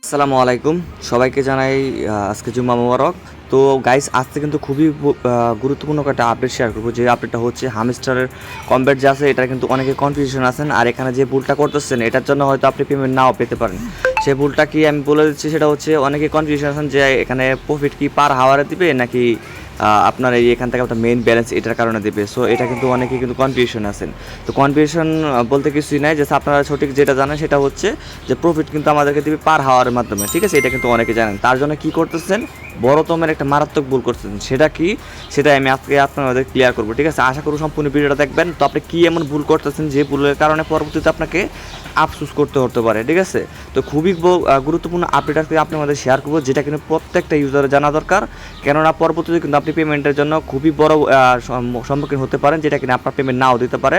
আসসালামু আলাইকুম সবাইকে জানাই আজকে জুম্মা মোবারক। তো গাইস আজকে কিন্তু খুবই গুরুত্বপূর্ণ একটা আপডেট শেয়ার করবো। যে আপডেটটা হচ্ছে হামস্টারের কমব্যাট যে আছে এটা কিন্তু অনেকে কনফিউশন আছেন, আর এখানে যে ভুলটা করতেছেন এটার জন্য হয়তো আপনি পেমেন্ট নাও পেতে পারেন। সেই ভুলটা কি আমি বলে দিচ্ছি, সেটা হচ্ছে অনেকে কনফিউশন আছেন যে এখানে প্রফিট কি পার হাওয়ারে দিবে নাকি আপনার এই এখান থেকে আপনার মেইন ব্যালেন্স এটার কারণে দেবে। সো এটা কিন্তু অনেকে কিন্তু কনফিউশন আছেন। তো কনফিউশন বলতে কিছুই নাই, জাস্ট আপনারা সঠিক যেটা জানেন সেটা হচ্ছে যে প্রফিট কিন্তু আমাদেরকে দেবে পার হাওয়ারের মাধ্যমে, ঠিক আছে? এটা কিন্তু অনেকে জানেন। তার জন্য কি করতেছেন, বড়তমের একটা মারাত্মক ভুল করতেছেন। সেটা কি, সেটা আমি আজকে আপনাদের ক্লিয়ার করবো, ঠিক আছে? আশা করি সম্পূর্ণ ভিডিওটা দেখবেন। তো আপনি কী এমন ভুল করতেছেন যে ভুলের কারণে পরবর্তীতে আপনাকে আফসোস করতে হতে পারে, ঠিক আছে? তো খুবই গুরুত্বপূর্ণ আপডেট আজকে আপনি আমাদের শেয়ার করবো, যেটা কিন্তু প্রত্যেকটা ইউজারের জানা দরকার। কেননা পরবর্তীতে কিন্তু আপনি পেমেন্টের জন্য খুবই বড় সম্মুখীন হতে পারেন, যেটা কিনা আপনার পেমেন্ট নাও দিতে পারে।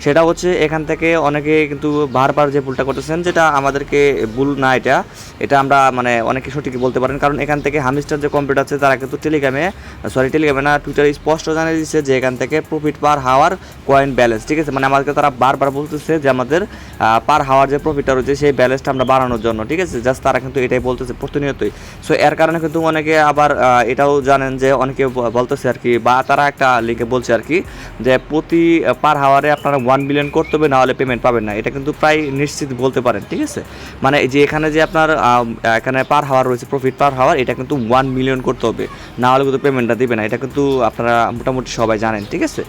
সেটা হচ্ছে এখান থেকে অনেকে কিন্তু বারবার যে ভুলটা করতেছেন, যেটা আমাদেরকে ভুল না, এটা আমরা মানে অনেকে সঠিক বলতে পারেন। কারণ এখান থেকে হামিস্টার যে কম্পিউটার আছে তারা কিন্তু টেলিগ্রামে না, টুইটারে স্পষ্ট জানিয়ে দিচ্ছে যে এখান থেকে প্রফিট পার হাওয়ার কয়েন ব্যালেন্স, ঠিক আছে? মানে আমাদেরকে তারা বারবার বলতেছে যে আমাদের পার হাওয়ার যে প্রফিটটা রয়েছে সেই ব্যালেন্সটা আমরা বাড়ানোর জন্য, ঠিক আছে? জাস্ট তারা কিন্তু এটাই বলতেছে প্রতিনিয়তই। সো এর কারণে কিন্তু অনেকে আবার এটাও জানেন যে অনেকে বলতেছে আর কি, বা তারা একটা লিখে বলছে আর কি, যে প্রতি পার হাওয়ারে আপনারা 1 মিলিয়ন করতে হবে, না হলে পেমেন্ট পাবেন না। এটা কিন্তু প্রায় নিশ্চিত বলতে পারেন, ঠিক আছে? মানে যে এখানে যে আপনার এখানে পার হাওয়ার রয়েছে, প্রফিট পার হাওয়ার, এটা কিন্তু 1 মিলিয়ন করতে হবে, না হলে কিন্তু পেমেন্টটা দেবে না। এটা কিন্তু আপনারা মোটামুটি সবাই জানেন, ঠিক আছে?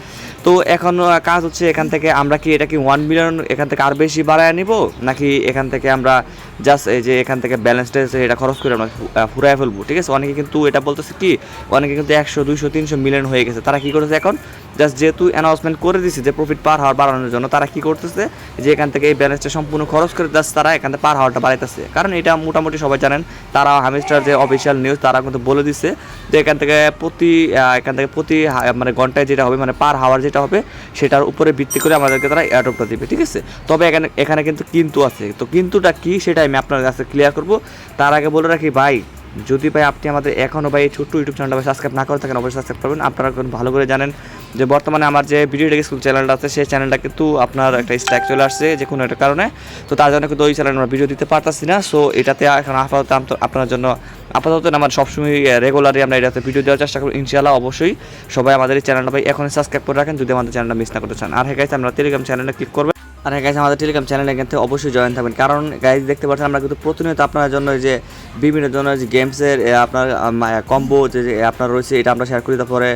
তো এখন কাজ হচ্ছে এখান থেকে আমরা কি এটা কি 1 মিলিয়ন এখান থেকে আর বেশি বাড়ায় নিব, নাকি এখান থেকে আমরা জাস্ট এই যে এখান থেকে ব্যালেন্সটা এটা খরচ করে আমরা ফুরাই ফেলবো, ঠিক আছে? অনেকে কিন্তু এটা বলতেছে কি, অনেকে কিন্তু 100, 200, 300 মিলিয়ন হয়ে গেছে। তারা কি করেছে এখন, জাস্ট যেহেতু অ্যানাউন্সমেন্ট করে দিচ্ছে যে প্রফিট পার হাওয়ার বাড়ানোর জন্য, তারা কি করতেছে যে এখান থেকে এই ব্যালেন্সটা সম্পূর্ণ খরচ করে জাস্ট তারা এখান থেকে পার হাওয়ারটা বাড়াইতেছে। কারণ এটা মোটামুটি সবাই জানেন, তারা হামিস্টার যে অফিসিয়াল নিউজ তারা কিন্তু বলে দিচ্ছে যে এখান থেকে প্রতি মানে ঘন্টায় যেটা হবে, মানে পার হাওয়ার যেটা হবে সেটার উপরে ভিত্তি করে আমাদেরকে তারা এয়ারড্রপটা দিবে, ঠিক আছে? তবে এখানে কিন্তু আছে। তো কিন্তুটা কি সেটা আমি আপনার কাছে ক্লিয়ার করবো। তার আগে বলে রাখি ভাই, যদি ভাই আপনি আমাদের এখনও ভাই এই ছোট্ট ইউটিউব চ্যানেলটা সাবস্ক্রাইব না করে থাকেন, অবশ্যই সাবস্ক্রাইব করবেন। আপনারা ভালো করে জানেন যে বর্তমানে আমার যে ভিডিও টেক স্কুল চ্যানেলটা আছে সেই চ্যানেলটা কিন্তু আপনার একটা স্ট্রাইক চলে আসছে যে কোনো একটা কারণে। তো তার জন্য কিন্তু ওই চ্যানেলে আমরা ভিডিও দিতে পারতাছি না। সো এটাতে এখন আপনার জন্য আপাতত আমার সবসময় রেগুলারই আমরা এটাতে ভিডিও দেওয়ার চেষ্টা করি ইনশাআল্লাহ। অবশ্যই সবাই আমাদের এই চ্যানেলটা ভাই এখনই সাবস্ক্রাইব করে রাখেন যদি আমাদের চ্যানেলটা মিস না করতে চান। আর হ্যাঁ গাইস, আমরা টেলিগ্রাম চ্যানেলে ক্লিক করবেন। আর গাইজ আমাদের টেলিগ্রাম চ্যানেলে কিন্তু অবশ্যই জয়েন থাকবেন। কারণ গাইজ দেখতে পাচ্ছেন আমরা কিন্তু প্রতিনিয়ত আপনার জন্য যে বিভিন্ন ধরনের যে গেমসের আপনার কম্বো যে আপনার রয়েছে এটা আমরা শেয়ার করি। তারপরে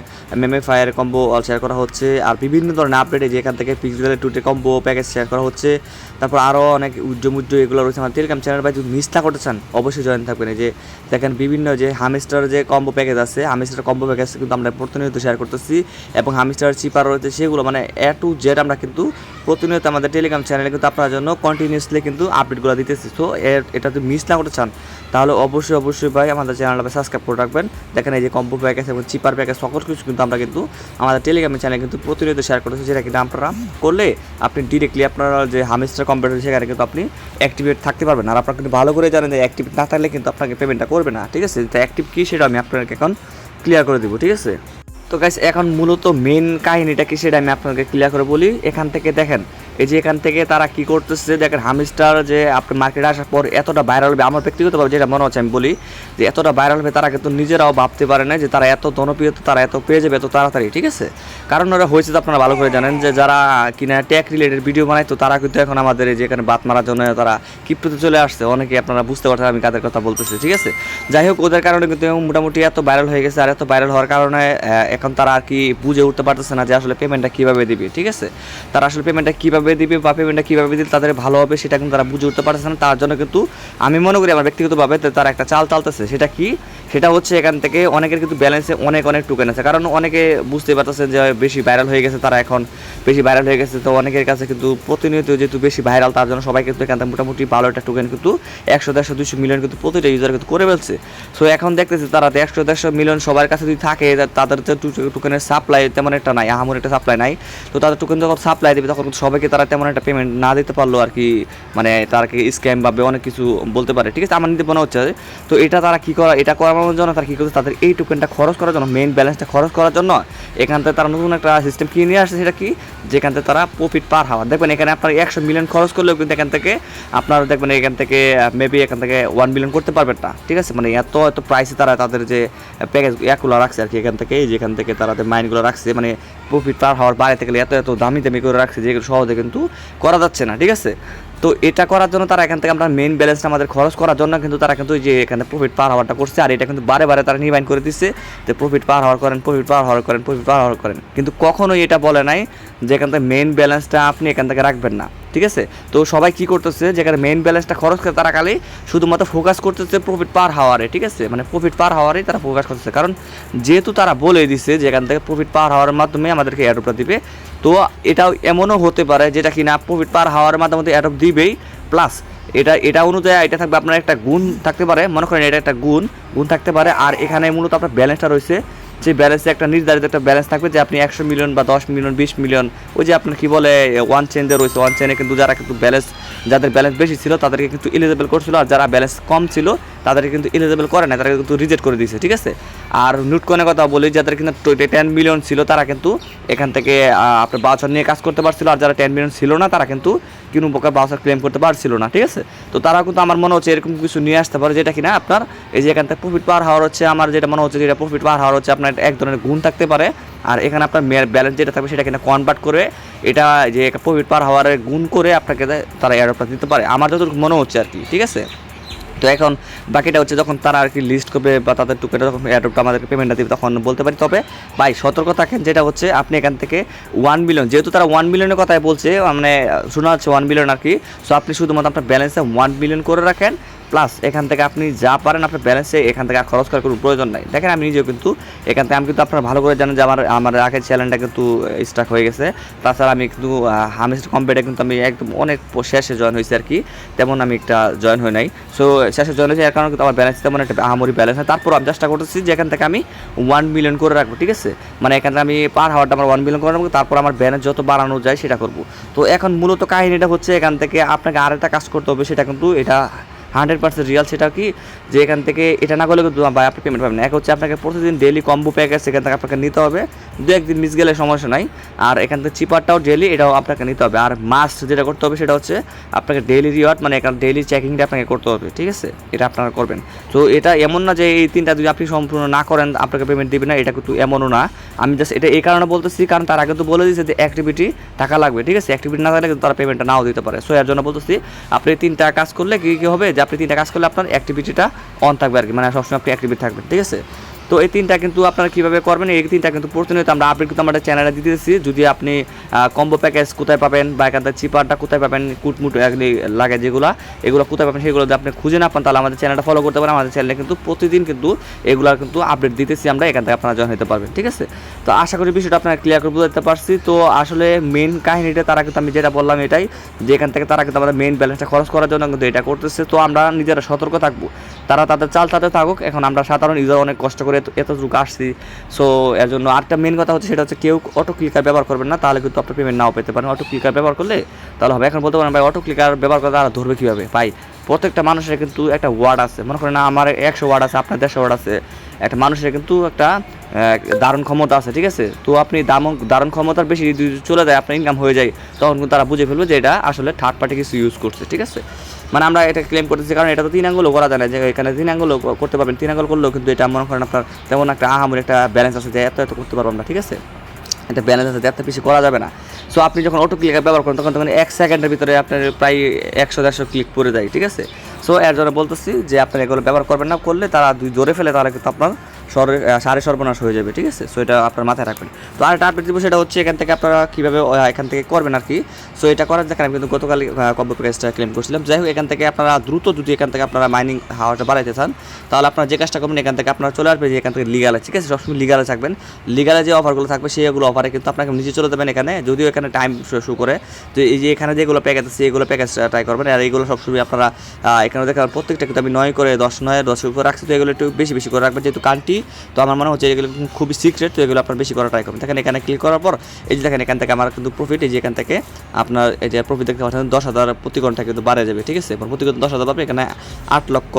ফায়ার কম্বো শেয়ার করা হচ্ছে, আর বিভিন্ন ধরনের আপডেট যে এখান থেকে পিক্সেলের 2 কম্বো প্যাকেজ শেয়ার করা হচ্ছে। তারপর আরও অনেক উজ্জ্বল এগুলো রয়েছে আমার টেলিগ্রাম চ্যানেল। ভাই যদি মিস না করতে চান অবশ্যই জয়েন থাকবেন। এই যে দেখেন বিভিন্ন যে হামিস্টার যে কম্বো প্যাকেজ আছে, হামিস্টার কম্বো প্যাকেজ কিন্তু আমরা প্রতিনিয়ত শেয়ার করতেছি, এবং হামিস্টার চিপার রয়েছে সেগুলো মানে A to Z আমরা কিন্তু প্রতিনিয়ত আমাদের টেলিগ্রাম চ্যানেলে কিন্তু আপনার জন্য কন্টিনিউসলি কিন্তু আপডেটগুলো দিতেছি। তো এটা যদি মিস না করতে চান তাহলে অবশ্যই ভাই আমাদের চ্যানেলটা সাবস্ক্রাইব করে রাখবেন। দেখেন এই যে কম্বো প্যাকেজ এবং চিপার প্যাকেজ সকল কিছু কিন্তু আমরা কিন্তু আমাদের টেলিগ্রাম চ্যানেলে কিন্তু প্রতিনিয়ত শেয়ার করতেছি, যেটা কিন্তু আপনারা করলে আপনি ডিরেক্টলি আপনার যে হামিস্টার কম্পিউটার সেখানে কিন্তু আপনি অ্যাক্টিভেট থাকতে পারবেন। আর আপনারা কিন্তু ভালো করে জানেন যে অ্যাক্টিভ না থাকলে কিন্তু আপনাকে পেমেন্টটা করবে না, ঠিক আছে? তো অ্যাক্টিভ কী সেটা আমি আপনাকে এখন ক্লিয়ার করে দেবো, ঠিক আছে? তো গাইস এখন মূলত মেন কাহিনীটা কি সেটা আমি আপনাকে ক্লিয়ার করে বলি। এখান থেকে দেখেন এই যে এখান থেকে তারা কি করতেছে, দেখেন হামিস্টার যে আপনার মার্কেটে আসার পর এতটা ভাইরাল হবে, আমার ব্যক্তিগতভাবে যেটা মনে হচ্ছে আমি বলি যে এতটা ভাইরাল হবে তারা কিন্তু নিজেরাও ভাবতে পারে না যে তারা এত জনপ্রিয়তা তারা এত পেয়ে যাবে এত তাড়াতাড়ি, ঠিক আছে? কারণ ওরা হয়েছে তো আপনারা ভালো করে জানেন যে যারা কিনা ট্যাক রিলেটেড ভিডিও বানায়, তো তারা কিন্তু এখন আমাদের এই যে এখানে বাত মারার জন্য তারা ক্রিপ্টোতে চলে আসছে। অনেকে আপনারা বুঝতে পারছেন আমি কাদের কথা বলতেছি, ঠিক আছে? যাই হোক, ওদের কারণে কিন্তু মোটামুটি এত ভাইরাল হয়ে গেছে। আর এত ভাইরাল হওয়ার কারণে এখন তারা আর কি বুঝে উঠতে পারতেছে না যে আসলে পেমেন্টটা কীভাবে দিবে, ঠিক আছে? তারা আসলে পেমেন্টটা কীভাবে দিবে বা পেমেন্টটা কীভাবে দিলে তাদের ভালো হবে সেটা কিন্তু তারা বুঝে উঠতে পারতেছে না। তার জন্য কিন্তু আমি মনে করি আমার ব্যক্তিগতভাবে তারা একটা চাল চালতেছে। সেটা কি, সেটা হচ্ছে এখান থেকে অনেকের কিন্তু ব্যালেন্সে অনেক টোকেন আছে। কারণ অনেকে বুঝতে পারতেছেন যে বেশি ভাইরাল হয়ে গেছে, তারা এখন বেশি ভাইরাল হয়ে গেছে। তো অনেকের কাছে কিন্তু প্রতিনিয়ত যেহেতু বেশি ভাইরাল, তার জন্য সবাই কিন্তু এখান থেকে মোটামুটি ভালো একটা টোকেন কিন্তু 100, 150, 200 মিলিয়ন কিন্তু প্রতিটা ইউজার কিন্তু করে ফেলছে। সো এখন দেখতেছি তারা 100, 150 মিলিয়ন সবার কাছে যদি থাকে, তাদের টোকেনের সাপ্লাই তেমন একটা নাই, আহামরি একটা সাপ্লাই নাই। তো তাদের টোকেন যখন সাপ্লাই দেবে তখন কিন্তু সবাইকে তারা তেমন একটা পেমেন্ট না দিতে পারলো আর কি, মানে তারা কি স্ক্যাম ভাবে অনেক কিছু বলতে পারে, ঠিক আছে? আমার নিতে মনে হচ্ছে। তো এটা তারা কী করা, এটা করার চালানোর জন্য তারা কী করছে, তাদের এই টোকেনটা খরচ করার জন্য, মেইন ব্যালেন্সটা খরচ করার জন্য এখান থেকে তারা নতুন একটা সিস্টেম কিনে নিয়ে আসছে। সেটা কি, যেখান থেকে তারা প্রফিট পার হাওয়ার, দেখবেন এখানে আপনার 100 মিলিয়ন খরচ করলেও কিন্তু এখান থেকে আপনারা দেখবেন এখান থেকে মেবি এখান থেকে 1 মিলিয়ন করতে পারবেন না, ঠিক আছে। মানে এত প্রাইসে তারা তাদের যে প্যাকেজ এগুলো রাখছে আর কি, এখান থেকে যেখান থেকে তারা মাইনগুলো রাখছে, মানে প্রফিট পার হওয়ার বাড়াতে গেলে এত দামি করে রাখছে যেগুলো সহজে কিন্তু করা যাচ্ছে না, ঠিক আছে। তো এটা করার জন্য তারা এখান থেকে আমরা মেইন ব্যালেন্সটা আমাদের খরচ করার জন্য কিন্তু তারা কিন্তু যে এখানে প্রফিট পার হওয়ারটা করছে, আর এটা কিন্তু বারে বারে তারা নির্বাণ করে দিচ্ছে যে প্রফিট পার হওয়ার করেন, প্রফিট পার হওয়ার করেন, প্রফিট পার হওয়ার করেন, কিন্তু কখনোই এটা বলে নাই যে এখান থেকে মেইন ব্যালেন্সটা আপনি এখান থেকে রাখবেন না, ঠিক আছে। তো সবাই কি করতেছে, যেখানে মেইন ব্যালেন্সটা খরচ করে তারা খালি শুধুমাত্র ফোকাস করতেছে প্রফিট পার হাওয়ারে, ঠিক আছে, মানে প্রফিট পার হাওয়ারেই তারা ফোকাস করতেছে। কারণ যেহেতু তারা বলে দিচ্ছে যে এখান থেকে প্রফিট পার হাওয়ারের মাধ্যমে আমাদেরকে অ্যাডপটা দিবে, তো এটাও এমনও হতে পারে যেটা কিনা প্রফিট পার হাওয়ারের মাধ্যমে অ্যাডপ দিবেই, প্লাস এটা অনুযায়ী এটা থাকবে আপনার একটা গুণ থাকতে পারে, মনে করেন এটা একটা গুণ থাকতে পারে। আর এখানে মূলত আপনার ব্যালেন্সটা রয়েছে, যে ব্যালেন্সে একটা নির্ধারিত একটা ব্যালেন্স থাকবে যে আপনি 100 মিলিয়ন বা 10 মিলিয়ন 20 মিলিয়ন, ওই যে আপনার কী বলে ওয়ান চেঞ্জে রয়েছে, ওয়ান চেনে কিন্তু যারা কিন্তু ব্যালেন্স, যাদের ব্যালেন্স বেশি ছিল তাদেরকে কিন্তু এলিজিবল করছিল, আর যারা ব্যালেন্স কম ছিল তাদেরকে কিন্তু এলিজিবল করে না, তারা কিন্তু রিজেক্ট করে দিয়েছে, ঠিক আছে। আর নুটকয়েনের কথা বলি, যাদের কিন্তু 10 মিলিয়ন ছিল তারা কিন্তু এখান থেকে আপনার বাউচার নিয়ে কাজ করতে পারছিল, আর যারা 10 মিলিয়ন ছিল না তারা কিন্তু কোনো প্রকার বাউচার ক্লেম করতে পারছিল না, ঠিক আছে। তো তারা কিন্তু আমার মনে হচ্ছে এরকম কিছু নিয়ে আসতে পারে, যেটা কিনা আপনার এই যে এখান থেকে প্রফিট পার হওয়ার হচ্ছে, আমার যেটা মনে হচ্ছে যেটা প্রফিট পার হওয়ার হচ্ছে আপনার এক ধরনের গুণ থাকতে পারে, আর এখানে আপনার ব্যালেন্স যেটা থাকবে সেটা কিনা কনভার্ট করে এটা যে প্রফিট পার হওয়ার গুণ করে আপনাকে তারা এয়ারড্রপটা দিতে পারে, আমার যতটুকু মনে হচ্ছে আর কি, ঠিক আছে। তো এখন বাকিটা হচ্ছে যখন তারা আর কি লিস্ট করবে বা তাদের টুকেটা যখন অ্যাডপ্ট আমাদেরকে পেমেন্টটা দিবে তখন বলতে পারি। তবে ভাই সতর্ক থাকেন, যেটা হচ্ছে আপনি এখান থেকে 1 মিলিয়ন, যেহেতু তারা 1 মিলিয়নের কথাই বলছে, মানে শোনা যাচ্ছে 1 মিলিয়ন আর কি, সো আপনি শুধুমাত্র আপনার ব্যালেন্সে 1 মিলিয়ন করে রাখেন, প্লাস এখান থেকে আপনি যা পারেন আপনার ব্যালেন্সে এখান থেকে আর খরচ করার কোনো প্রয়োজন নাই। দেখেন আমি নিজেও কিন্তু এখান থেকে, আমি কিন্তু আপনারা ভালো করে জানেন যে আমার আগের চ্যানেলটা কিন্তু স্টার্ট হয়ে গেছে, তাছাড়া আমি কিন্তু হামেস্ট কম্পিউটারে কিন্তু আমি একদম অনেক শেষে জয়েন হয়েছি আর কি, তেমন আমি একটা জয়েন হই নাই। সো শেষে জয়েন হয়েছে এর কারণে কিন্তু আমার ব্যালেন্স তেমন একটা আহামরি ব্যালেন্স হয়, তারপর আমি চেষ্টা করতেছি যে এখান থেকে আমি 1 মিলিয়ন করে রাখবো, ঠিক আছে। মানে এখান থেকে আমি পার হাওয়ারটা আমার 1 মিলিয়ন করে রাখবো, তারপর আমার ব্যালেন্স যত বাড়ানো যায় সেটা করবো। তো এখন মূলত কাহিনীটা হচ্ছে এখান থেকে আপনাকে আরেকটা কাজ করতে হবে, সেটা কিন্তু এটা 100% রিয়াল, সেটা কি যে এখান থেকে এটা না করলে কিন্তু ভাই আপনি পেমেন্ট পাবেন না। এক হচ্ছে আপনাকে প্রতিদিন ডেলি কম্বো প্যাকেজ সেখান থেকে আপনাকে নিতে হবে, 2-1 দিন মিস গেলে সমস্যা নাই, আর এখান থেকে চিপারটাও ডেলি এটাও আপনাকে নিতে হবে। আর মাস্ট যেটা করতে হবে সেটা হচ্ছে আপনাকে ডেলি রিওয়ার্ড, মানে এখানে ডেলি চেকিংটা আপনাকে করতে হবে, ঠিক আছে, এটা আপনারা করবেন। তো এটা এমন না যে এই 3টা যদি আপনি সম্পূর্ণ না করেন আপনাকে পেমেন্ট দেবে না, এটা কিন্তু এমনও না। আমি জাস্ট এটা এই কারণে বলতেছি কারণ তার আগে তো বলে দিয়েছে যে অ্যাক্টিভিটি টাকা লাগবে, ঠিক আছে, অ্যাক্টিভিটি না থাকলে কিন্তু তারা পেমেন্টটা নাও দিতে পারে। সো এর জন্য বলতেছি আপনি 3টা কাজ করলে কী হবে, যে আপনি 3টা কাজ করলে আপনার অ্যাক্টিভিটিটা অন থাকবে আর কি, মানে সবসময় আপনি অ্যাক্টিভিটি থাকবেন, ঠিক আছে। তো এই 3টা কিন্তু আপনারা কীভাবে করবেন, এই 3টা কিন্তু প্রতিনিয়ত আমরা আপডেট কিন্তু আমাদের চ্যানেলে দিতেছি। যদি আপনি কম্বো প্যাকেজ কোথায় পাবেন বা এখান থেকে চিপারটা কোথায় পাবেন, কুটমুট লাগে যেগুলো, এগুলো কোথায় পাবেন সেগুলো যদি আপনি খুঁজে না পান তাহলে আমাদের চ্যানেলটা ফলো করতে পারেন। আমাদের চ্যানেলে কিন্তু প্রতিদিন কিন্তু এগুলো কিন্তু আপডেট দিতেছি আমরা, এখান থেকে আপনারা জয়েন হতে পারবেন, ঠিক আছে। তো আশা করি বিষয়টা আপনারা ক্লিয়ার করে বুঝতে পারছি। তো আসলে মেন কাহিনীটা তারা কিন্তু আমি যেটা বললাম এটাই, যে এখান থেকে তারা কিন্তু আমাদের মেন ব্যালেন্সটা খরচ করার জন্য কিন্তু এটা করতেছে। তো আমরা নিজেরা সতর্ক থাকবো, তারা তাদের চাল তাতে থাকুক, এখন আমরা সাধারণ ইউজার অনেক কষ্ট করে এতটুকু আসছি। সো এর জন্য আরেকটা মেন কথা হচ্ছে সেটা হচ্ছে কেউ অটো ক্লিকার ব্যবহার করবেন না, তাহলে কিন্তু আপনার পেমেন্ট নাও পেতে পারেন। অটো ক্লিকার ব্যবহার করলে তাহলে হবে। এখন বলতে পারেন ভাই অটো ক্লিকার ব্যবহার করে তারা ধরবে কীভাবে? ভাই প্রত্যেকটা মানুষের কিন্তু একটা ওয়ার্ড আছে, মনে করেন না আমার 100 ওয়ার্ড আছে, আপনার 150 ওয়ার্ড আছে, একটা মানুষের কিন্তু একটা দারুণ ক্ষমতা আছে, ঠিক আছে। তো আপনি দারুণ ক্ষমতার বেশি যদি চলে যায়, আপনার ইনকাম হয়ে যায়, তখন কিন্তু তারা বুঝে ফেলবে যে এটা আসলে থার্ড পার্টি কিছু ইউজ করছে, ঠিক আছে। মানে আমরা এটা ক্লেম করতেছি কারণ এটা তো 3 আঙ্গুলও করা যায় না, যে এখানে 3 আঙ্গুলও করতে পারবেন, 3 আঙ্গুল করলেও কিন্তু এটা মনে করেন আপনার তেমন একটা আহামরি একটা ব্যালেন্স আছে যে এত করতে পারবো আমরা, ঠিক আছে। এটা ব্যালেন্স আছে এত বেশি করা যাবে না। সো আপনি যখন অটো ক্লিকার ব্যবহার করেন তখন 1 সেকেন্ডের ভিতরে আপনার প্রায় 100-150 ক্লিক পড়ে যায়, ঠিক আছে। সো এর জন্য বলতেছি যে আপনার এগুলো ব্যবহার করবেন না, করলে তারা ধরে ফেলে, তাহলে কিন্তু আপনার সারে সর্বনাশ হয়ে যাবে, ঠিক আছে। সো এটা আপনার মাথায় রাখবেন। তো আরেকটা আপডেট দিব, সেটা হচ্ছে এখান থেকে আপনারা কীভাবে এখান থেকে করবেন আর কি। সো এটা করার দেখেন আমি কিন্তু গতকাল কম্বো প্যাকেজটা ক্লেম করছিলাম। যাই হোক, এখান থেকে আপনারা দ্রুত যদি এখান থেকে আপনারা মাইনিং হাওয়াটা বাড়াইতে চান তাহলে আপনারা যে কাজটা করবেন, এখান থেকে আপনারা চলে আসবেন যে এখান থেকে লিগালে, ঠিক আছে, সবসময় লিগালে থাকবেন। লিগালে যে অফারগুলো থাকবে সেইগুলো অফারে কিন্তু আপনাকে নিচে চলে যাবেন এখানে, যদিও এখানে টাইম শো করে। তো এই যে এখানে যেগুলো প্যাকেজ আছে এইগুলো প্যাকেজ ট্রাই করবেন, আর এইগুলো সবসময় আপনারা এখানে দেখেন প্রত্যেকটা কিন্তু আমি 9 করে 10 9 10 করে রাখছি। তো এগুলো একটু বেশি করে রাখবেন, যেহেতু কান্ট্রি তো আমার মনে হচ্ছে এগুলো খুবই সিক্রেট, তো এগুলো আপনার বেশি করা ট্রাই করবেন। দেখেন এখানে ক্লিক করার পর এই যে দেখেন এখান থেকে আমার কিন্তু প্রফিট, এই যে এখান থেকে আপনার এই যে প্রফিট দেখতে পাচ্ছেন 10,000 প্রতি ঘন্টা কিন্তু বাড়ে যাবে, ঠিক আছে। প্রতি ঘন্টা 10,000 পাবে, এখানে 8 লক্ষ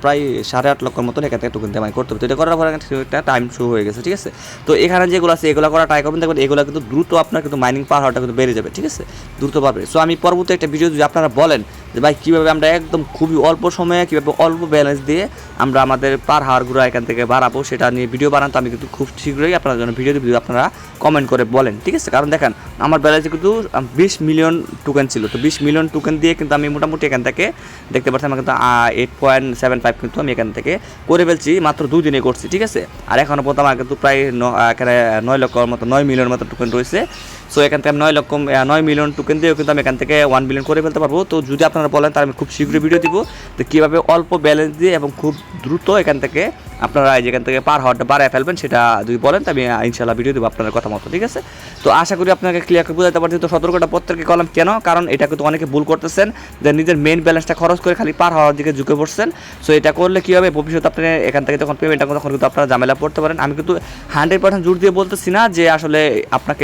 প্রায় 8.5 লক্ষের মতন এখান থেকে টোকেন দিয়ে করতে হবে। তো এটা করার পর একটা টাইম শো হয়ে গেছে, ঠিক আছে। তো এখানে যেগুলো আছে এগুলো করা ট্রাই করবেন, দেখবেন এগুলো কিন্তু দ্রুত আপনার কিন্তু মাইনিং পাওয়ার হারটা কিন্তু বেড়ে যাবে, ঠিক আছে, দ্রুত পাবে। সো আমি পরবর্তী একটা ভিডিও যদি আপনারা বলেন যে ভাই কীভাবে আমরা একদম খুবই অল্প সময়ে কীভাবে অল্প ব্যালেন্স দিয়ে আমরা আমাদের পার হাওয়ারগুলো এখান থেকে বাড়াবো, সেটা নিয়ে ভিডিও বানান, তো আমি কিন্তু খুব শীঘ্রই আপনার জন্য ভিডিও আপনারা কমেন্ট করে বলেন, ঠিক আছে। কারণ দেখেন আমার ব্যালেন্সে কিন্তু 20 মিলিয়ন টোকেন ছিল, তো 20 মিলিয়ন টোকেন দিয়ে কিন্তু আমি মোটামুটি এখান থেকে দেখতে পাচ্ছি আমার কিন্তু 8.75 কিন্তু আমি এখান থেকে করে ফেলছি, মাত্র 2 দিনে করছি, ঠিক আছে। আর এখনও পর্যন্ত আমার কিন্তু প্রায় এখানে 9 লক্ষর মতো 9 মিলিয়ন মতো টোকেন রয়েছে। সো এখান থেকে 9 মিলিয়ন টোকেন দিয়েও কিন্তু আমি এখান থেকে 1 বিলিয়ন করে ফেলতে পারবো। তো যদি আপনারা বলেন তাহলে আমি খুব শীঘ্রই ভিডিও দিব তো কীভাবে অল্প ব্যালেন্স দিয়ে এবং খুব দ্রুত এখান থেকে আপনারা যেখান থেকে পার হাওয়ারটা বাড়ায় ফেলবেন, সেটা যদি বলেন তো আমি ইনশাল্লাহ ভিডিও দেবো আপনার কথা মতো, ঠিক আছে। তো আশা করি আপনাকে ক্লিয়ার করে বোঝাতে পারছি। তো সতর্কটা প্রত্যেককে কলম কেন, কারণ এটা কিন্তু অনেকে ভুল করতেছেন যে নিজের মেন ব্যালেন্সটা খরচ করে খালি পার হাওয়ার দিকে ঝুঁকে পড়ছেন। সো এটা করলে কী হবে, ভবিষ্যতে আপনি এখান থেকে যখন পেমেন্টটা তখন কিন্তু আপনারা ঝামেলা পড়তে পারেন। আমি কিন্তু 100% জোর দিয়ে বলতেছি না যে আসলে আপনার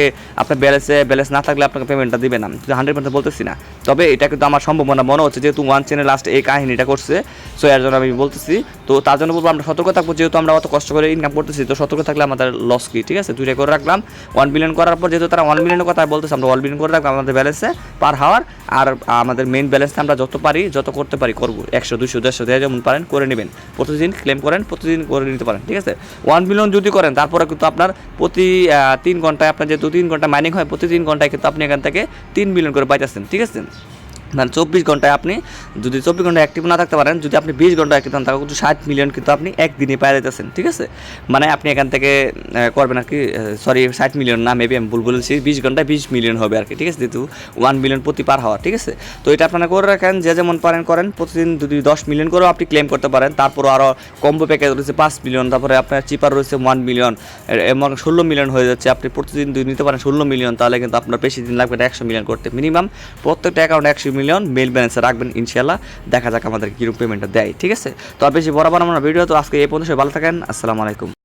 ব্যালেন্স না থাকলে আপনাকে পেমেন্টটা দিবে না, 100% বলতেছি না। তবে এটা কিন্তু আমার সম্ভাবনা মনে হচ্ছে, যেহেতু ওয়ান চ্যানেল লাস্ট এই কাহিনীটা করছে, সো এর জন্য আমি বলতেছি। তো তার জন্য বলবো আমরা সতর্ক থাকবো, যেহেতু আমরা অত কষ্ট করে ইনকাম করতেছি, তো সতর্ক থাকলে আমাদের লস কি, ঠিক আছে। 2টা করে রাখলাম, 1 বিলিয়ন করার পর যেহেতু তারা 1 বিলিয়নের কথা বলতেছে, আমরা 1 বিলিয়ন করে রাখবো আমাদের ব্যালেন্সে পার হাওয়ার। আর আমাদের মেইন ব্যালেন্সটা আমরা যত করতে পারি করবো, 100, 200, 150 যেমন পারেন করে নেবেন, প্রতিদিন ক্লেম করেন, প্রতিদিন করে নিতে পারেন, ঠিক আছে। 1 বিলিয়ন যদি করেন তারপরে কিন্তু আপনার প্রতি 3 ঘন্টায় আপনার যেহেতু 3 ঘন্টা মাইনিং হয়, প্রতি 3 ঘন্টায় কিন্তু আপনি এখান থেকে 3 বিলিয়ন করে পাইতেছেন, ঠিক আছে। মানে 24 ঘন্টায় আপনি যদি 24 ঘন্টা অ্যাক্টিভ না থাকতে পারেন, যদি আপনি 20 ঘন্টা অ্যাক্টিভ থাকেন, তাহলে কিন্তু 60 মিলিয়ন কিন্তু আপনি একদিনে পাই যেতেছেন, ঠিক আছে। মানে আপনি এখান থেকে করবেন আর কি, সরি 60 মিলিয়ন না, মেবি আমি ভুল বলেছি, 20 ঘন্টায় 20 মিলিয়ন হবে আর কি, ঠিক আছে, যেহেতু 1 বিলিয়ন প্রতি পার হওয়ার, ঠিক আছে। তো এটা আপনারা করে রাখেন, যে যেমন পারেন করেন। প্রতিদিন যদি 10 মিলিয়ন করেও আপনি ক্লেম করতে পারেন, তারপরও আরও কম্বো প্যাকেজ রয়েছে 5 মিলিয়ন, তারপরে আপনার চিপার রয়েছে 1 মিলিয়ন, এবং 16 মিলিয়ন হয়ে যাচ্ছে। আপনি প্রতিদিন যদি নিতে পারেন 16 মিলিয়ন, তাহলে কিন্তু আপনার বেশি দিন লাগবে না 100 মিলিয়ন করতে। মিনিমাম প্রত্যেকটা অ্যাকাউন্টে 100 মিলিয়ন মেল ব্যালেন্সে রাখবেন, ইনশাল্লাহ দেখা যাক আমাদের কীরকম পেমেন্টটা দেয়, ঠিক আছে। তো আর বেশি বরাবর আমরা ভিডিও, তো আজকে এই পর্যন্ত, ভালো থাকেন, আসসালামু আলাইকুম।